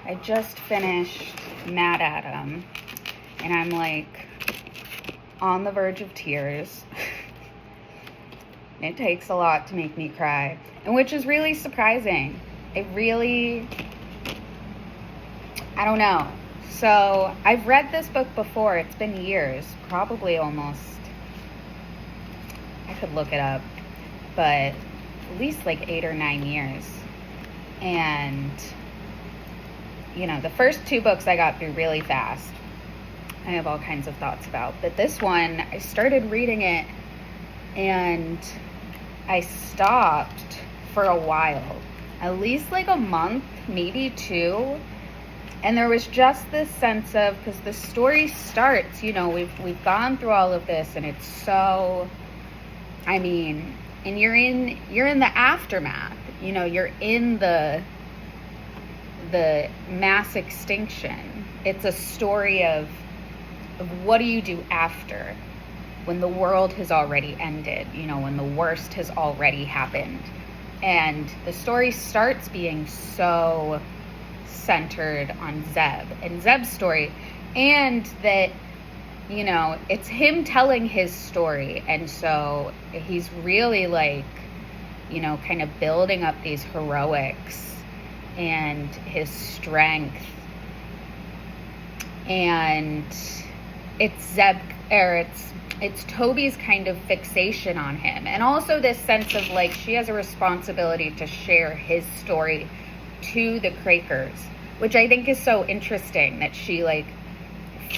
I just finished MaddAddam, and I'm like on the verge of tears. It takes a lot to make me cry, and which is really surprising. I don't know. So I've read this book before. It's been years, probably almost, I could look it up, but at least like 8 or 9 years. And the first 2 books I got through really fast. I have all kinds of thoughts about. But this one, I started reading it and I stopped for a while. At least like a month, maybe 2. And there was just this sense of, because the story starts, we've gone through all of this, and it's so, and you're in the aftermath. You're in the mass extinction. It's a story of what do you do after, when the world has already ended, when the worst has already happened. And the story starts being so centered on Zeb and Zeb's story, and that it's him telling his story, and so he's really kind of building up these heroics and his strength, and it's Toby's kind of fixation on him, and also this sense of she has a responsibility to share his story to the Quakers, which I think is so interesting, that she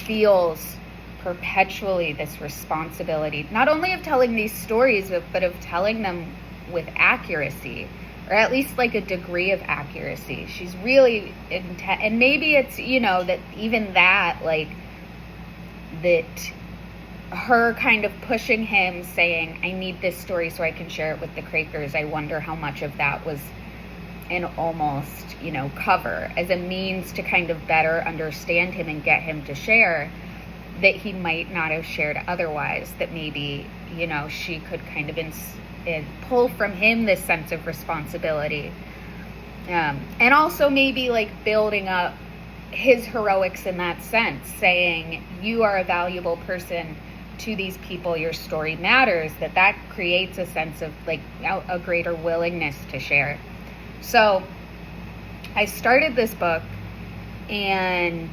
feels perpetually this responsibility, not only of telling these stories, but of telling them with accuracy, or at least a degree of accuracy. She's really and maybe it's that even that that her kind of pushing him, saying, I need this story so I can share it with the Quakers. I wonder how much of that was an almost cover, as a means to kind of better understand him and get him to share that he might not have shared otherwise, that maybe she could kind of pull from him this sense of responsibility, and also maybe building up his heroics in that sense, saying you are a valuable person to these people, your story matters, that creates a sense of a greater willingness to share. So I started this book and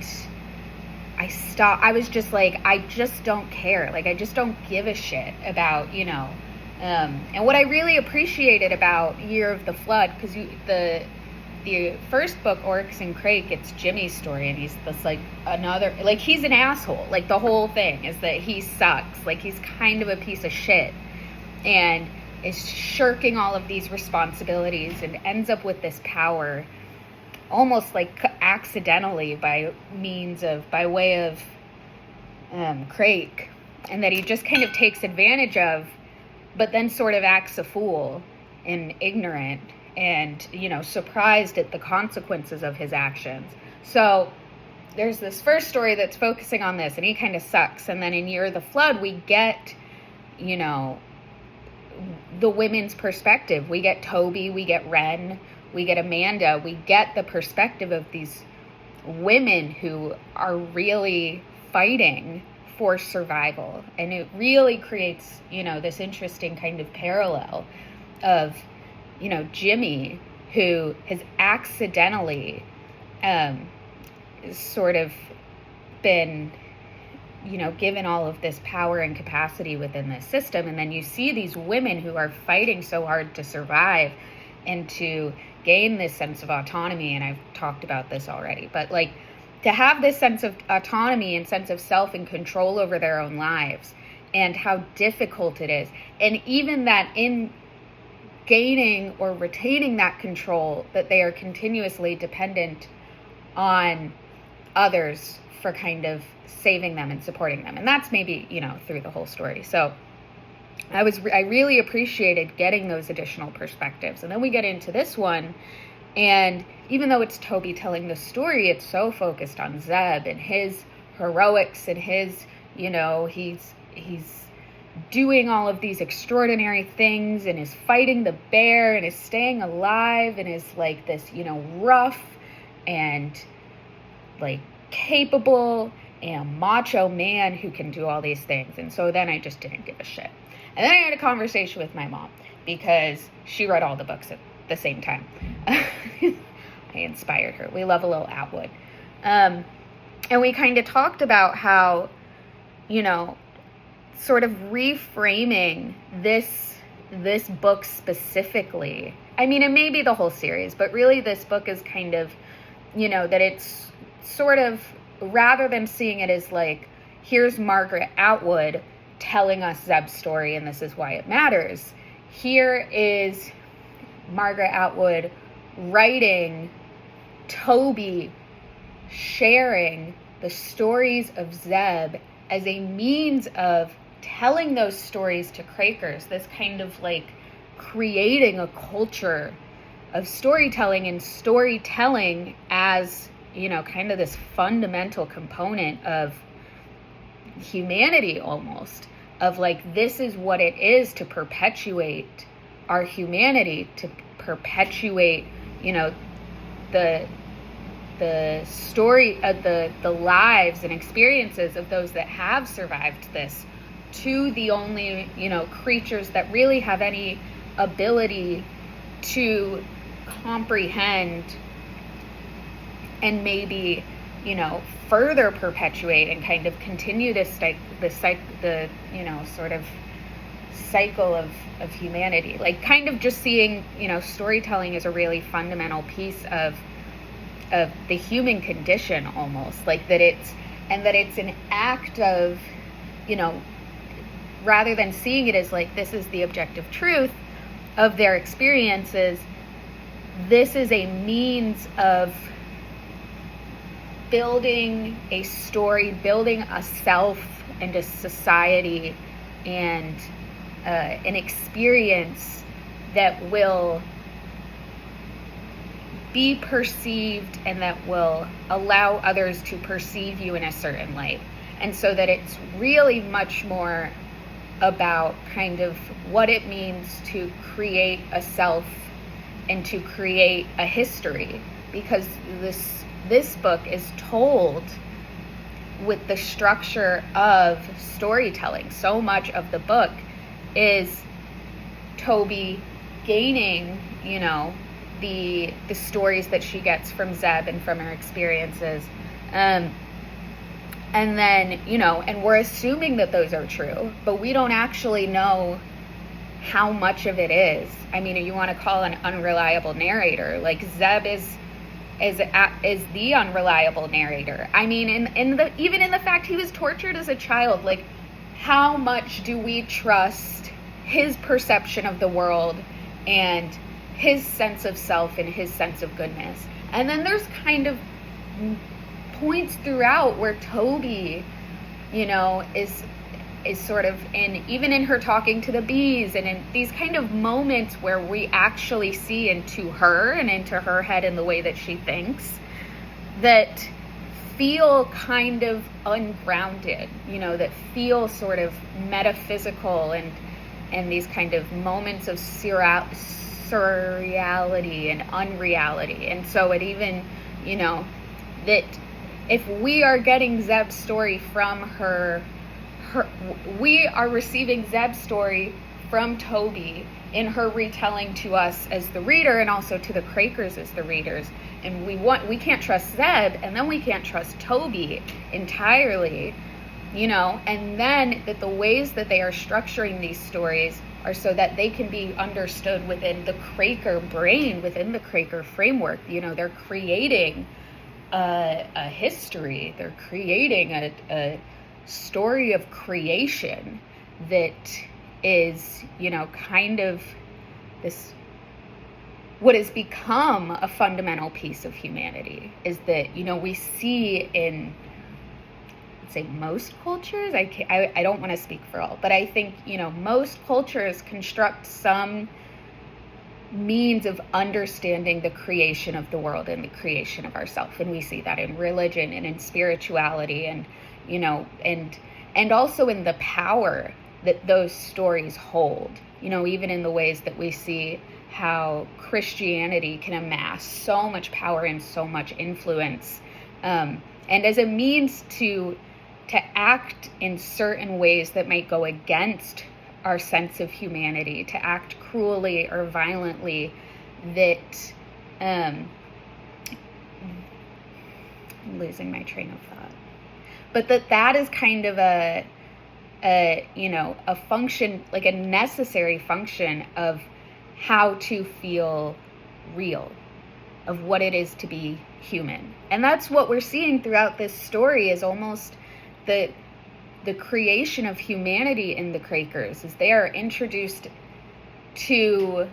I stopped. I was just I just don't care. I just don't give a shit about, and what I really appreciated about Year of the Flood, because the first book, Oryx and Crake, it's Jimmy's story, and he's this he's an asshole. The whole thing is that he sucks. He's kind of a piece of shit, and is shirking all of these responsibilities, and ends up with this power almost accidentally by way of Crake, and that he just kind of takes advantage of, but then sort of acts a fool and ignorant and surprised at the consequences of his actions. So there's this first story that's focusing on this, and he kind of sucks. And then in Year of the Flood, we get the women's perspective. We get Toby, we get Ren, we get Amanda, we get the perspective of these women who are really fighting for survival. And it really creates, this interesting kind of parallel of, Jimmy, who has accidentally sort of been given all of this power and capacity within this system. And then you see these women who are fighting so hard to survive and to gain this sense of autonomy. And I've talked about this already, but to have this sense of autonomy and sense of self and control over their own lives, and how difficult it is. And even that in gaining or retaining that control, that they are continuously dependent on others for kind of saving them and supporting them. And that's maybe, through the whole story. So I really appreciated getting those additional perspectives. And then we get into this one, and even though it's Toby telling the story, it's so focused on Zeb and his heroics and his, he's doing all of these extraordinary things, and is fighting the bear, and is staying alive, and is this, rough and like capable and macho man who can do all these things. And so then I just didn't give a shit. And then I had a conversation with my mom because she read all the books at the same time. I inspired her. We love a little Atwood. And we kind of talked about how, you know, sort of reframing this book specifically. I mean, it may be the whole series, but really this book is kind of, you know, that it's sort of, rather than seeing it as like, here's Margaret Atwood telling us Zeb's story and this is why it matters. Here is Margaret Atwood writing, Toby sharing the stories of Zeb as a means of telling those stories to Quakers, this kind of like creating a culture of storytelling, and storytelling as, you know, kind of this fundamental component of humanity almost, of like, this is what it is to perpetuate our humanity, to perpetuate, you know, the story of the lives and experiences of those that have survived this, to the only, you know, creatures that really have any ability to comprehend and maybe, you know, further perpetuate and kind of continue the you know, sort of cycle of humanity. Like, kind of just seeing, you know, storytelling as a really fundamental piece of the human condition, almost like that it's an act of, you know, rather than seeing it as like, this is the objective truth of their experiences, this is a means of building a story, building a self and a society and an experience that will be perceived and that will allow others to perceive you in a certain light. And so that it's really much more about kind of what it means to create a self and to create a history, because this book is told with the structure of storytelling. So much of the book is Toby gaining, you know, the stories that she gets from Zeb and from her experiences. And then, you know, and we're assuming that those are true, but we don't actually know how much of it is. I mean, you want to call an unreliable narrator. Like, Zeb is the unreliable narrator. I mean, even in the fact he was tortured as a child, like, how much do we trust his perception of the world and his sense of self and his sense of goodness? And then there's kind of points throughout where Toby, you know, is sort of even in her talking to the bees and in these kind of moments where we actually see into her and into her head and the way that she thinks, that feel kind of ungrounded, you know, that feel sort of metaphysical and these kind of moments of surreality and unreality. And so it even, you know, that if we are getting Zeb's story from her, we are receiving Zeb's story from Toby in her retelling to us as the reader, and also to the Quakers as the readers. And we can't trust Zeb, and then we can't trust Toby entirely, you know. And then that the ways that they are structuring these stories are so that they can be understood within the Quaker brain, within the Quaker framework. You know, they're creating a history. They're creating a story of creation that is, you know, kind of this, what has become a fundamental piece of humanity, is that, you know, we see in, let's say, most cultures, I don't want to speak for all, but I think, you know, most cultures construct some means of understanding the creation of the world and the creation of ourselves. And we see that in religion and in spirituality, and, you know, and also in the power that those stories hold, you know, even in the ways that we see how Christianity can amass so much power and so much influence and as a means to act in certain ways that might go against our sense of humanity, to act cruelly or violently, that I'm losing my train of thought, but that is kind of a function, like a necessary function of how to feel real, of what it is to be human. And that's what we're seeing throughout this story, is almost the creation of humanity in the Quakers, as they are introduced to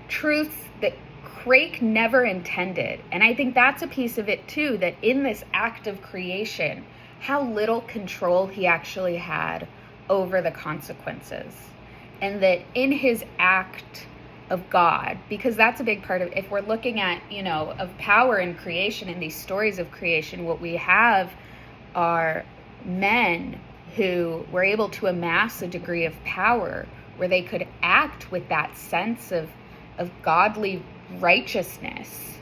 truths that Crake never intended. And I think that's a piece of it too, that in this act of creation, how little control he actually had over the consequences. And that in his act of God, because that's a big part of, if we're looking at, of power and creation in these stories of creation, what we have are men who were able to amass a degree of power where they could act with that sense of godly righteousness.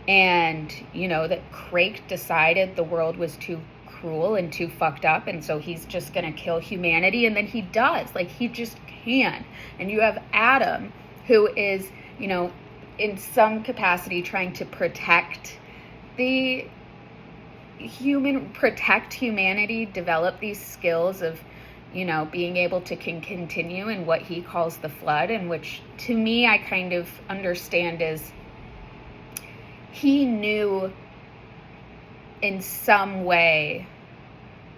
And, that Crake decided the world was too cruel and too fucked up, and so he's just going to kill humanity. And then he does, like, he just can. And you have Adam, who is, in some capacity trying to protect humanity, develop these skills of, being able to continue in what he calls the flood, and which to me I kind of understand as he knew in some way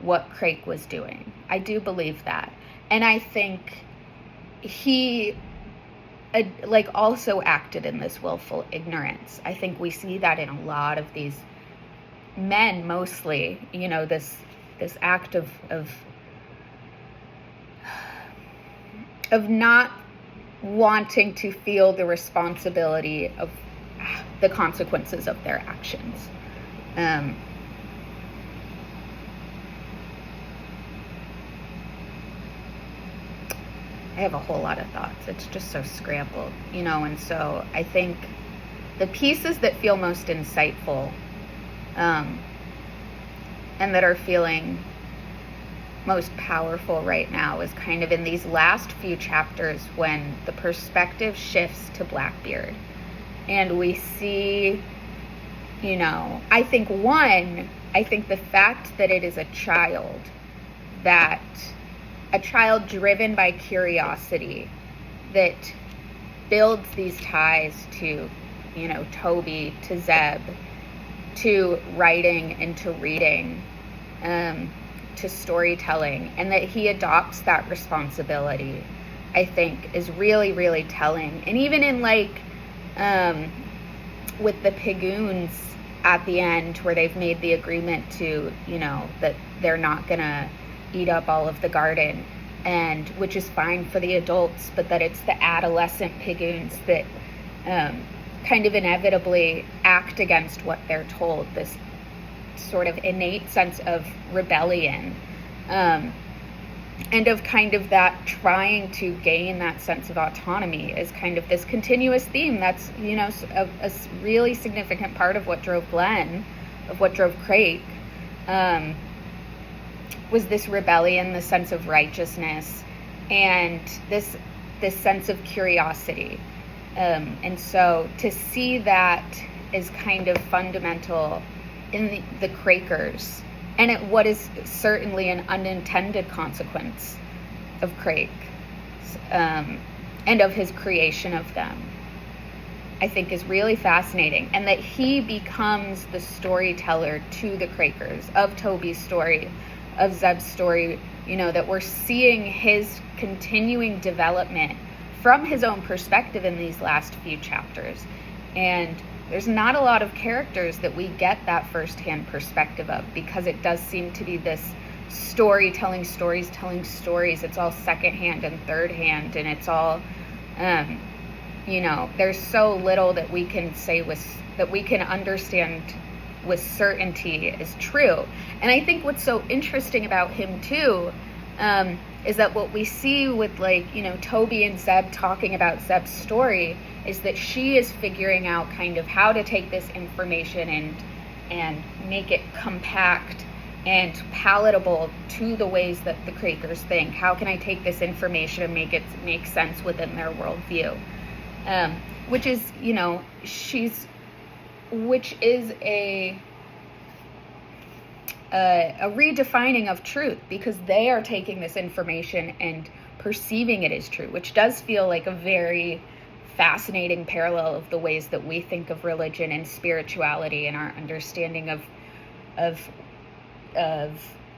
what Crake was doing. I do believe that. And I think he also acted in this willful ignorance. I think we see that in a lot of these men, mostly, this act of not wanting to feel the responsibility of the consequences of their actions. I have a whole lot of thoughts. It's just so scrambled, and so I think the pieces that feel most insightful, and that are feeling most powerful right now, is kind of in these last few chapters when the perspective shifts to Blackbeard. And we see, I think the fact that it is a child driven by curiosity that builds these ties to, Toby, to Zeb, to writing and to reading, to storytelling, and that he adopts that responsibility, I think is really, really telling. And even in with the Pigoons at the end, where they've made the agreement to, that they're not gonna eat up all of the garden, and which is fine for the adults, but that it's the adolescent Pigoons that kind of inevitably act against what they're told, this sort of innate sense of rebellion, and of kind of that trying to gain that sense of autonomy is kind of this continuous theme that's, a really significant part of what drove Glenn, of what drove Crake, was this rebellion, this sense of righteousness, and this sense of curiosity. And so to see that is kind of fundamental in the Quakers, and what is certainly an unintended consequence of Crake, and of his creation of them, I think is really fascinating. And that he becomes the storyteller to the Quakers, of Toby's story, of Zeb's story, that we're seeing his continuing development from his own perspective in these last few chapters. And there's not a lot of characters that we get that firsthand perspective of, because it does seem to be this telling stories. It's all secondhand and third hand, and it's all, there's so little that we can say that we can understand with certainty is true. And I think what's so interesting about him too, is that what we see with Toby and Zeb talking about Zeb's story is that she is figuring out kind of how to take this information and make it compact and palatable to the ways that the Quakers think? How can I take this information and make it make sense within their worldview? Which is, which is a redefining of truth, because they are taking this information and perceiving it as true, which does feel like a very fascinating parallel of the ways that we think of religion and spirituality and our understanding of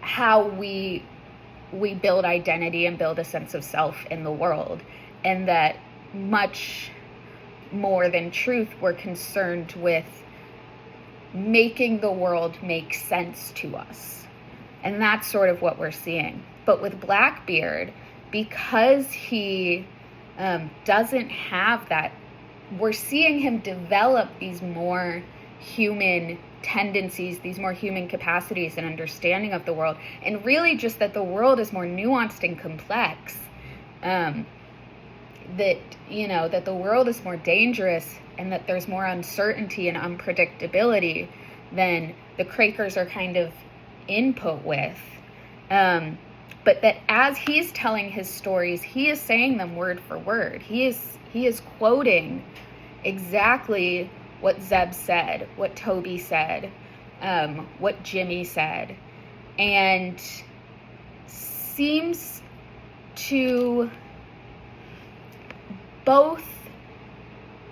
how we build identity and build a sense of self in the world. And that much more than truth, we're concerned with making the world make sense to us. And that's sort of what we're seeing. But with Blackbeard, because he doesn't have that, we're seeing him develop these more human tendencies, these more human capacities and understanding of the world, and really just that the world is more nuanced and complex, that the world is more dangerous, and that there's more uncertainty and unpredictability than the Quakers are kind of input with. But that as he's telling his stories, he is saying them word for word. He is quoting exactly what Zeb said, what Toby said, what Jimmy said, and seems to both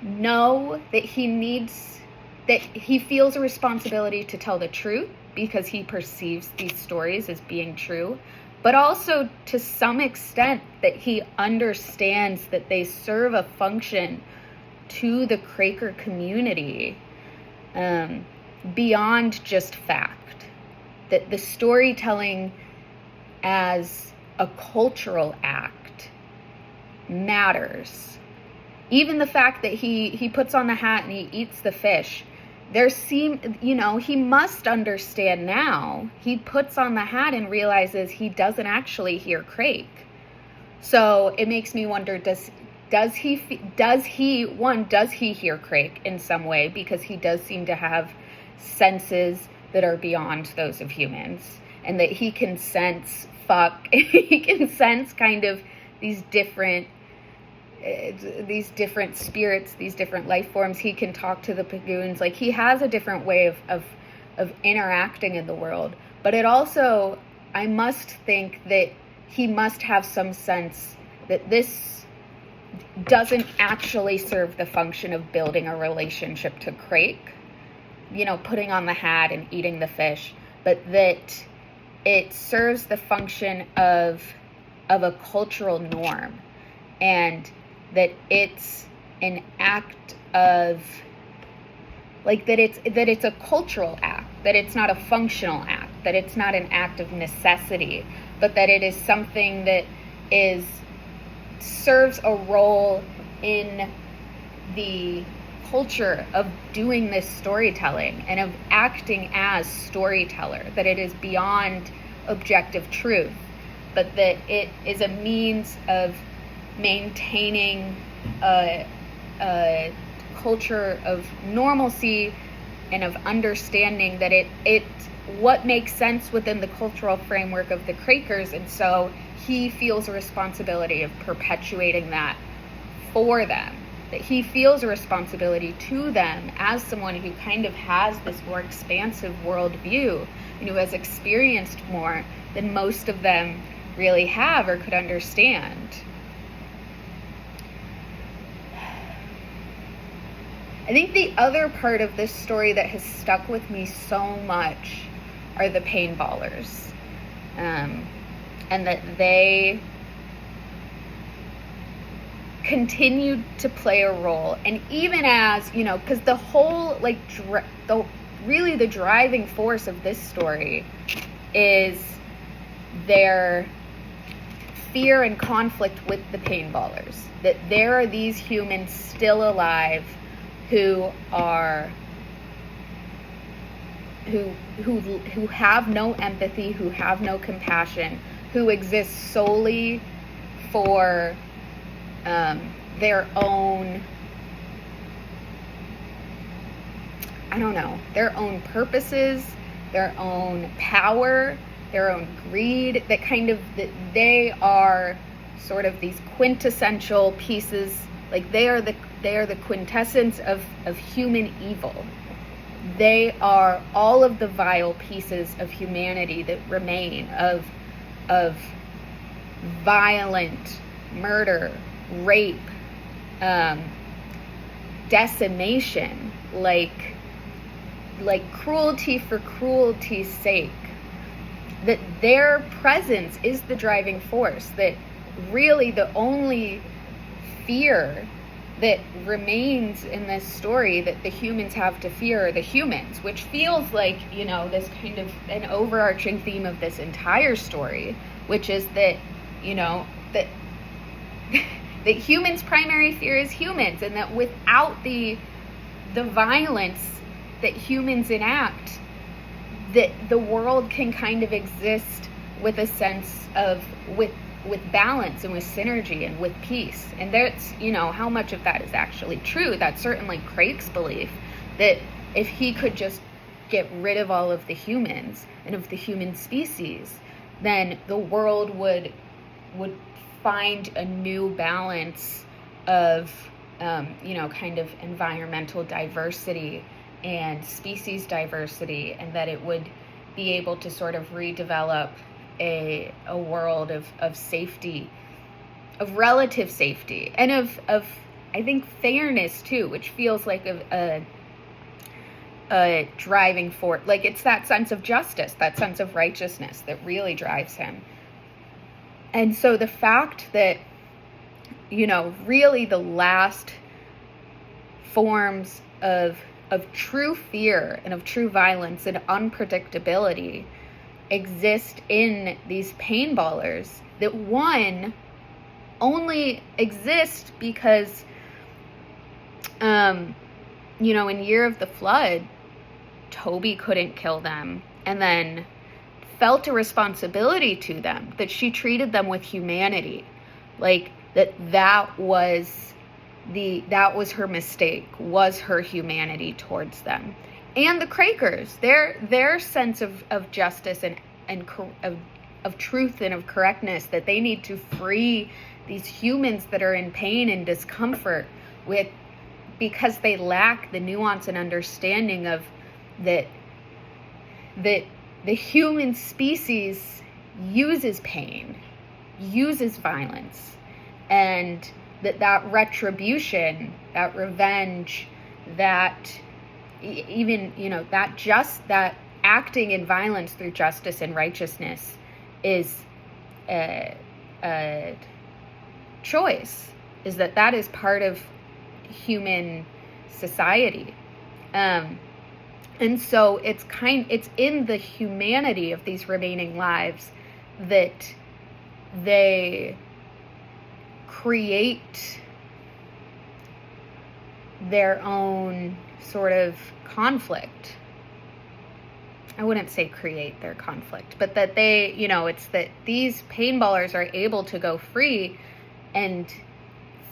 know that he feels a responsibility to tell the truth because he perceives these stories as being true, but also to some extent that he understands that they serve a function to the Quaker community beyond just fact. That the storytelling as a cultural act matters. Even the fact that he puts on the hat and he eats the fish, he must understand now. He puts on the hat and realizes he doesn't actually hear Crake. So it makes me wonder, does he hear Crake in some way? Because he does seem to have senses that are beyond those of humans, and that he can sense he can sense kind of these different spirits, these different life forms. He can talk to the Pagoons. Like, he has a different way of interacting in the world. But it also, I must think that he must have some sense that this doesn't actually serve the function of building a relationship to Crake, putting on the hat and eating the fish, but that it serves the function of a cultural norm, and that it's an act of, like, that it's a cultural act, that it's not a functional act, that it's not an act of necessity, but that it is something that serves a role in the culture of doing this storytelling and of acting as storyteller, that it is beyond objective truth, but that it is a means of maintaining a culture of normalcy and of understanding that it what makes sense within the cultural framework of the Quakers, and so he feels a responsibility of perpetuating that for them, that he feels a responsibility to them as someone who kind of has this more expansive worldview and who has experienced more than most of them really have or could understand. I think the other part of this story that has stuck with me so much are the paintballers, and that they continued to play a role. And even as, because the whole, the driving force of this story is their fear and conflict with the paintballers, that there are these humans still alive who have no empathy, who have no compassion, who exist solely for their own I don't know, their own purposes, their own power, their own greed, that they are sort of these quintessential pieces, like they are the quintessence of human evil. They are all of the vile pieces of humanity that remain, of violent murder, rape, decimation, like cruelty for cruelty's sake. That their presence is the driving force, that really the only fear that remains in this story that the humans have to fear are the humans, which feels like, this kind of an overarching theme of this entire story, which is that, that that humans' primary fear is humans, and that without the violence that humans enact, that the world can kind of exist with a sense of, with balance and with synergy and with peace. And that's, how much of that is actually true. That's certainly Crake's belief, that if he could just get rid of all of the humans and of the human species, then the world would find a new balance of, kind of environmental diversity and species diversity, and that it would be able to sort of redevelop a world of safety, of relative safety, and of I think fairness too, which feels like a driving force. Like it's that sense of justice, that sense of righteousness that really drives him. And so the fact that, really the last forms of true fear and of true violence and unpredictability exist in these paintballers, that one only exist because, in Year of the Flood, Toby couldn't kill them, and then felt a responsibility to them, that she treated them with humanity, like that was her mistake, was her humanity towards them. And the Crakers, their sense of justice and of truth and of correctness, that they need to free these humans that are in pain and discomfort because they lack the nuance and understanding of that the human species uses pain, uses violence, and that retribution, that revenge, that even, that acting in violence through justice and righteousness is a choice, is that is part of human society. And so it's in the humanity of these remaining lives that they create their own sort of conflict. I wouldn't say create their conflict, but that they, it's that these paintballers are able to go free, and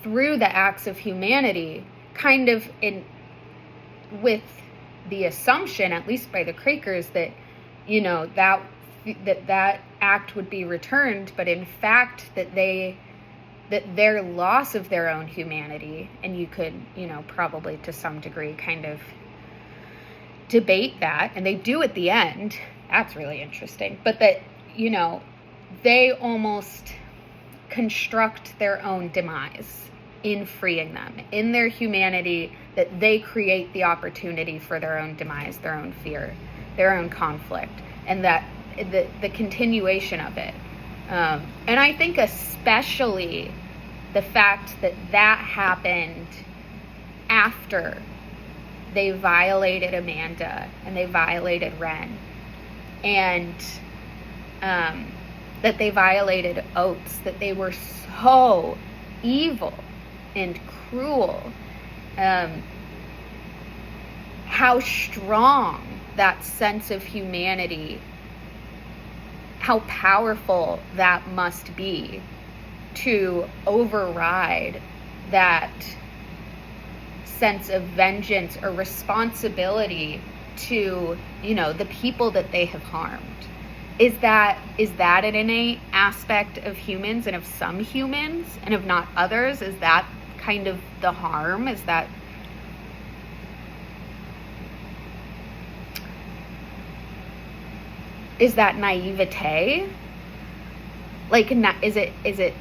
through the acts of humanity, kind of with the assumption, at least by the Crakers, that, that act would be returned, but in fact that their loss of their own humanity, and you could, probably to some degree kind of debate that, and they do at the end, that's really interesting, but that, they almost construct their own demise in freeing them, in their humanity, that they create the opportunity for their own demise, their own fear, their own conflict, and that the continuation of it. And I think especially the fact that happened after they violated Amanda and they violated Ren, and that they violated Oates, that they were so evil and cruel. How strong that sense of humanity, how powerful that must be to override that sense of vengeance or responsibility to, the people that they have harmed. Is that an innate aspect of humans and of some humans and of not others? Is that kind of the harm? Is that naivete? Like, is it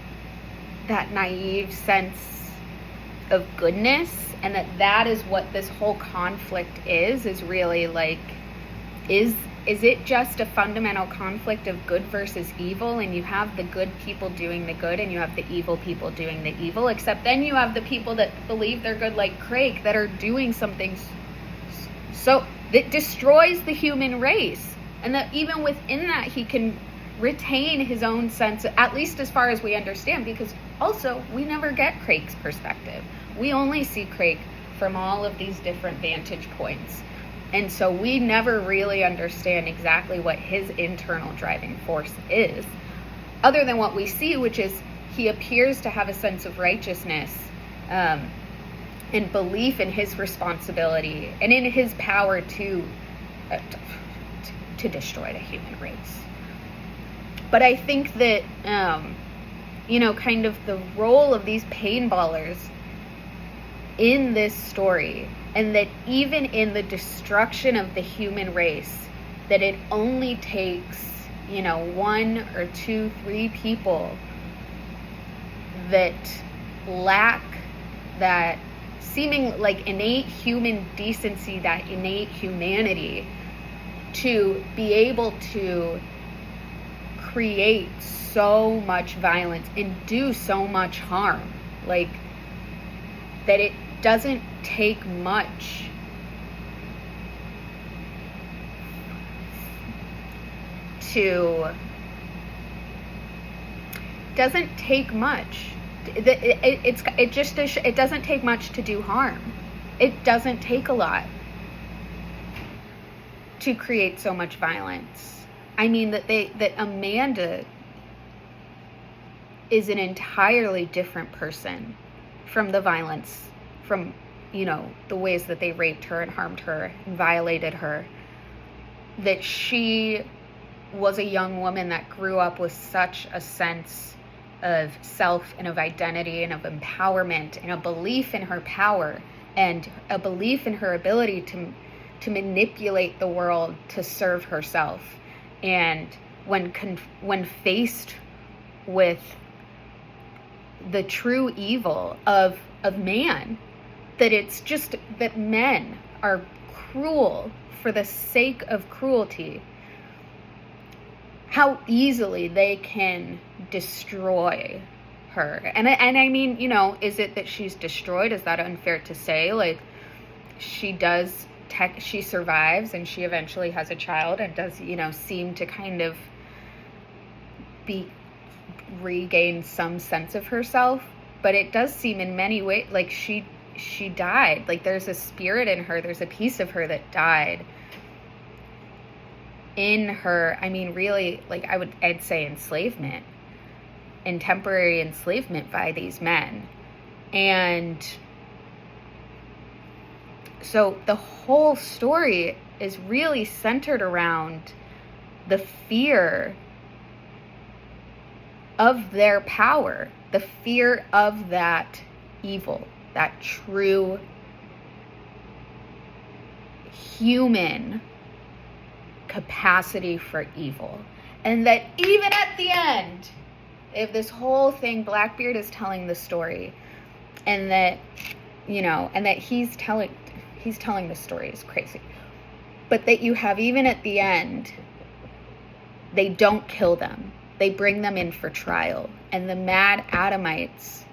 that naive sense of goodness, and that is what this whole conflict is really like, is it just a fundamental conflict of good versus evil, and you have the good people doing the good and you have the evil people doing the evil, except then you have the people that believe they're good, like Crake, that are doing something so that destroys the human race, and that even within that he can retain his own sense, at least as far as we understand, because also we never get Crake's perspective. We only see Crake from all of these different vantage points. And so we never really understand exactly what his internal driving force is, other than what we see, which is he appears to have a sense of righteousness and belief in his responsibility and in his power to destroy the human race. But I think that, kind of the role of these paintballers in this story, and that even in the destruction of the human race, that it only takes, 1 or 2, 3 people that lack that seeming like innate human decency, that innate humanity, to be able to create so much violence and do so much harm. Like, that it doesn't take much it doesn't take much to do harm. It doesn't take a lot to create so much violence. I mean, that Amanda is an entirely different person from the violence, from, the ways that they raped her and harmed her and violated her. That she was a young woman that grew up with such a sense of self and of identity and of empowerment and a belief in her power and a belief in her ability to manipulate the world to serve herself. And when faced with the true evil of man, that it's just that men are cruel for the sake of cruelty, how easily they can destroy her. And I mean, is it that she's destroyed? Is that unfair to say? Like, she survives and she eventually has a child and does, seem to kind of regain some sense of herself. But it does seem in many ways like she died. Like, there's a spirit in her, there's a piece of her that died in her. I mean, really, like, I'd say enslavement and temporary enslavement by these men. And so the whole story is really centered around the fear of their power, the fear of that evil, that true human capacity for evil. And that even at the end, if this whole thing, Blackbeard is telling the story, and that, and that he's telling the story is crazy. But that you have, even at the end, they don't kill them. They bring them in for trial. And the MaddAddamites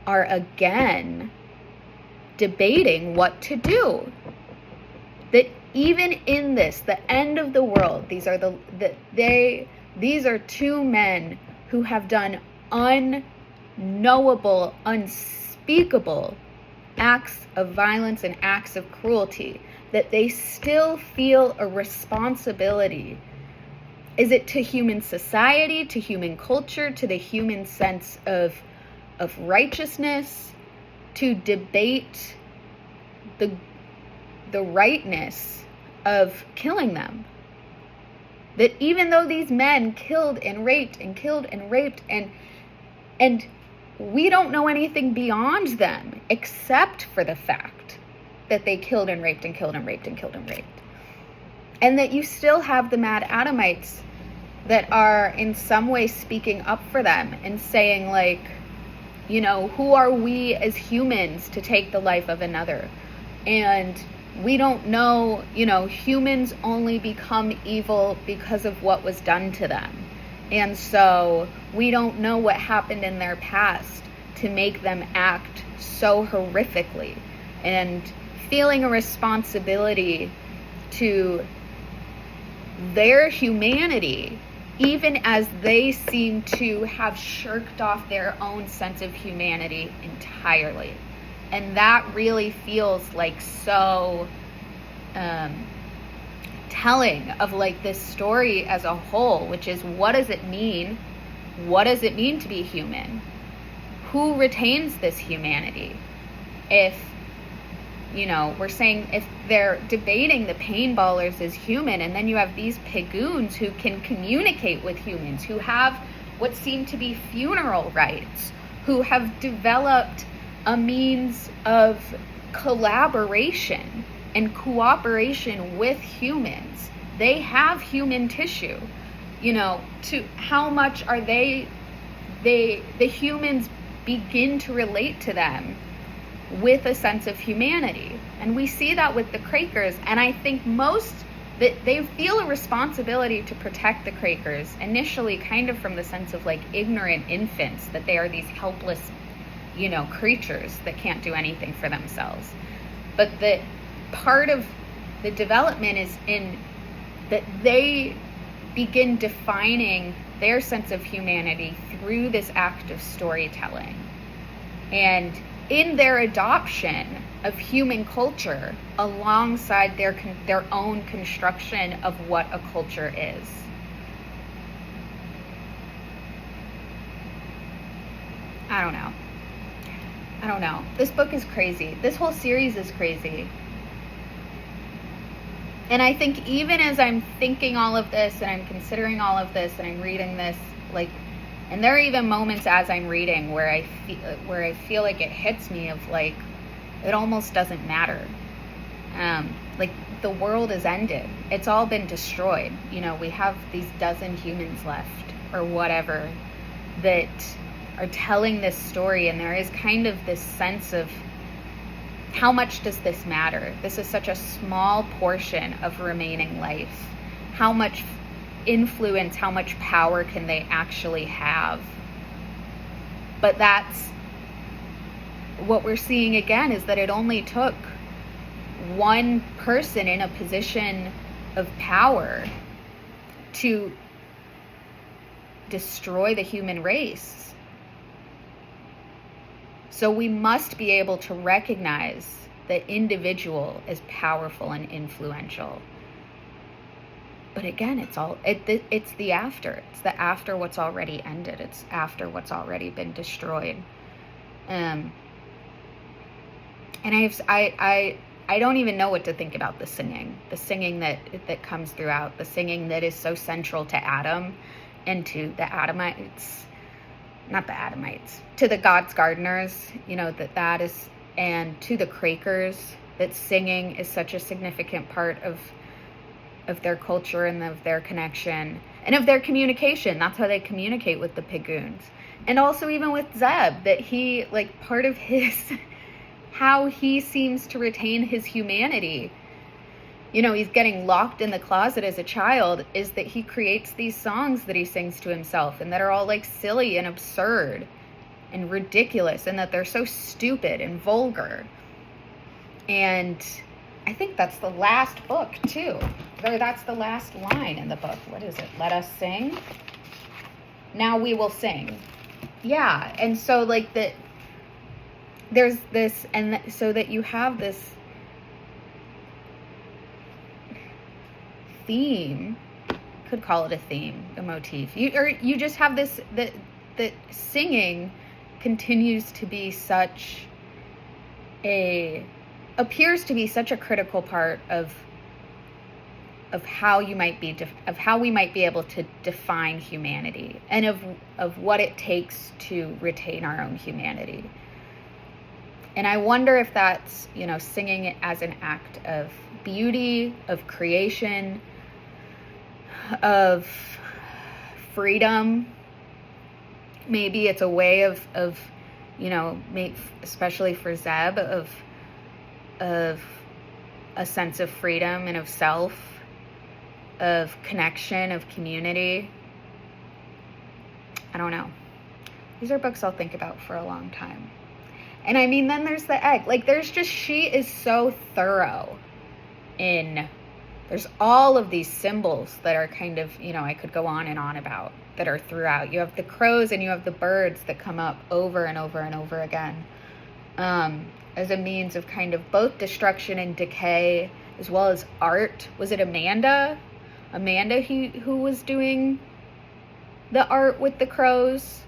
are again debating what to do. That even in this, the end of the world, these are two men who have done unknowable, unspeakable acts of violence and acts of cruelty, that they still feel a responsibility. Is it to human society, to human culture, to the human sense of righteousness, to debate the rightness of killing them. That even though these men killed and raped and we don't know anything beyond them except for the fact that they killed and raped and killed and raped and killed and raped. And that you still have the MaddAddamites that are in some way speaking up for them and saying, like, you know, who are we as humans to take the life of another? And we don't know, you know, humans only become evil because of what was done to them. And so we don't know what happened in their past to make them act so horrifically. And feeling a responsibility to their humanity, even as they seem to have shirked off their own sense of humanity entirely. And that really feels like so telling of like this story as a whole, which is, what does it mean? What does it mean to be human? Who retains this humanity? If, you know, we're saying, if they're debating the paintballers as human, and then you have these pagoons who can communicate with humans, who have what seem to be funeral rites, who have developed a means of collaboration and cooperation with humans. They have human tissue. You know, to how much are the humans begin to relate to them with a sense of humanity. And we see that with the Quakers. And I think most that they feel a responsibility to protect the Quakers, initially kind of from the sense of like ignorant infants, that they are these helpless, you know, creatures that can't do anything for themselves. But the part of the development is in that they begin defining their sense of humanity through this act of storytelling. And in their adoption of human culture alongside their own construction of what a culture is. I don't know. This book is crazy. This whole series is crazy. And I think even as I'm thinking all of this and I'm considering all of this and I'm reading this, like, and there are even moments as I'm reading where I feel like it hits me of like, it almost doesn't matter. Like, the world is ended. It's all been destroyed. You know, we have these dozen humans left or whatever that are telling this story, and there is kind of this sense of, how much does this matter? This is such a small portion of remaining life. How much influence, how much power can they actually have? But that's what we're seeing again, is that it only took one person in a position of power to destroy the human race. So we must be able to recognize the individual as powerful and influential. But again, it's the after. It's the after what's already ended. It's after what's already been destroyed. And I don't even know what to think about the singing that comes throughout, the singing that is so central to Adam and to the Adamites. Not the Adamites, to the God's gardeners, you know, that is, and to the Quakers, that singing is such a significant part of their culture and of their connection and of their communication. That's how they communicate with the pagoons. And also even with Zeb, that he, like, part of his, how he seems to retain his humanity, you know, he's getting locked in the closet as a child, is that he creates these songs that he sings to himself and that are all like silly and absurd and ridiculous, and that they're so stupid and vulgar. And I think that's the last book too. Or that's the last line in the book. What is it? Let us sing. Now we will sing. Yeah. And so like that, there's this, and so that you have this theme, could call it a theme, a motif. You just have this, that singing continues to be such a appears to be such a critical part of how you might be of how we might be able to define humanity, and of what it takes to retain our own humanity. And I wonder if that's, singing it as an act of beauty, of creation, of freedom. Maybe it's a way of especially for Zeb, of a sense of freedom and of self, of connection, of community. I don't know. These are books I'll think about for a long time. And I mean, then there's the egg. Like, she is so thorough there's all of these symbols that are kind of, I could go on and on about, that are throughout. You have the crows and you have the birds that come up over and over and over again, as a means of kind of both destruction and decay, as well as art. Was it Amanda who was doing the art with the crows?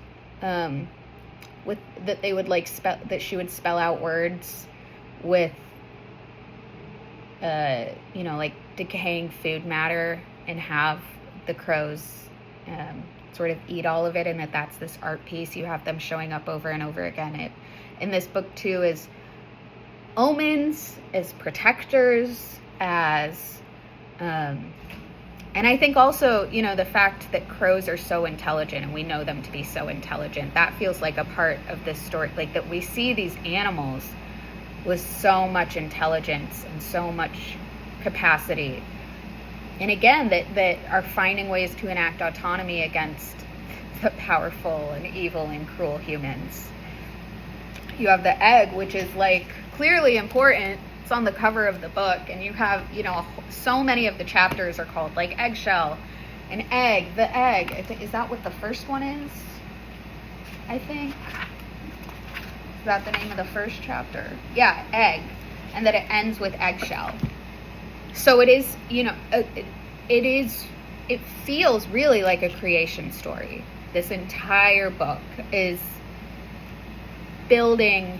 With that they would that she would spell out words with decaying food matter, and have the crows sort of eat all of it, and that's this art piece. You have them showing up over and over again in this book too, as omens, as protectors, as and I think also, the fact that crows are so intelligent, and we know them to be so intelligent, that feels like a part of this story, like that we see these animals with so much intelligence and so much capacity. And again, that are finding ways to enact autonomy against the powerful and evil and cruel humans. You have the egg, which is clearly important. It's on the cover of the book, and you have, so many of the chapters are called eggshell, an egg, the egg. Is that what the first one is? I think. Is that the name of the first chapter? Yeah, egg. And that it ends with eggshell. So it is, it feels really like a creation story. This entire book is building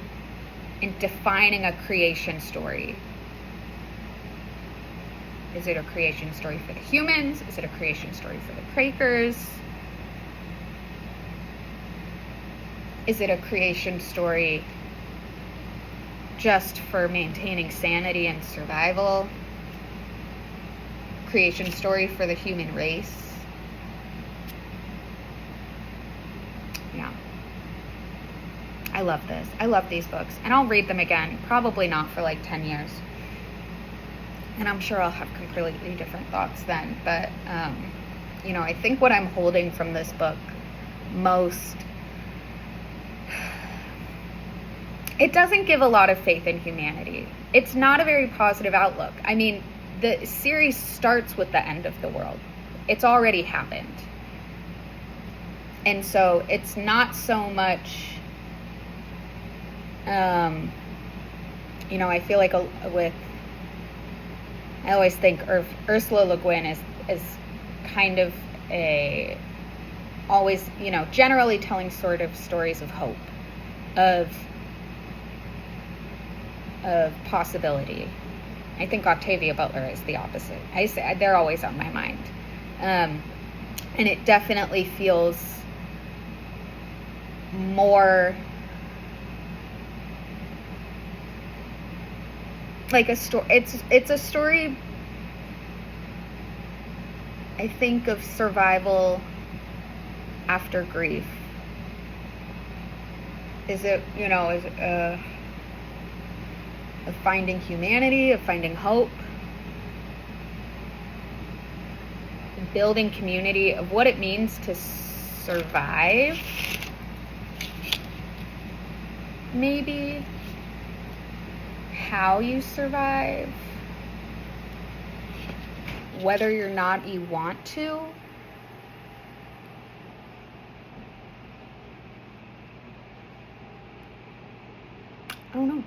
and defining a creation story. Is it a creation story for the humans? Is it a creation story for the Quakers? Is it a creation story just for maintaining sanity and survival? Creation story for the human race? Yeah. I love this. I love these books. And I'll read them again, probably not for 10 years. And I'm sure I'll have completely different thoughts then. But, I think what I'm holding from this book most, it doesn't give a lot of faith in humanity. It's not a very positive outlook. I mean, the series starts with the end of the world. It's already happened. And so it's not so much, I feel like I always think Ursula Le Guin is kind of always, generally telling sort of stories of hope, of possibility. I think Octavia Butler is the opposite. They're always on my mind. And it definitely feels more like a story. It's a story, I think, of survival after grief. Is it, of finding humanity, of finding hope, building community, of what it means to survive, maybe how you survive, whether or not you want to. I don't know.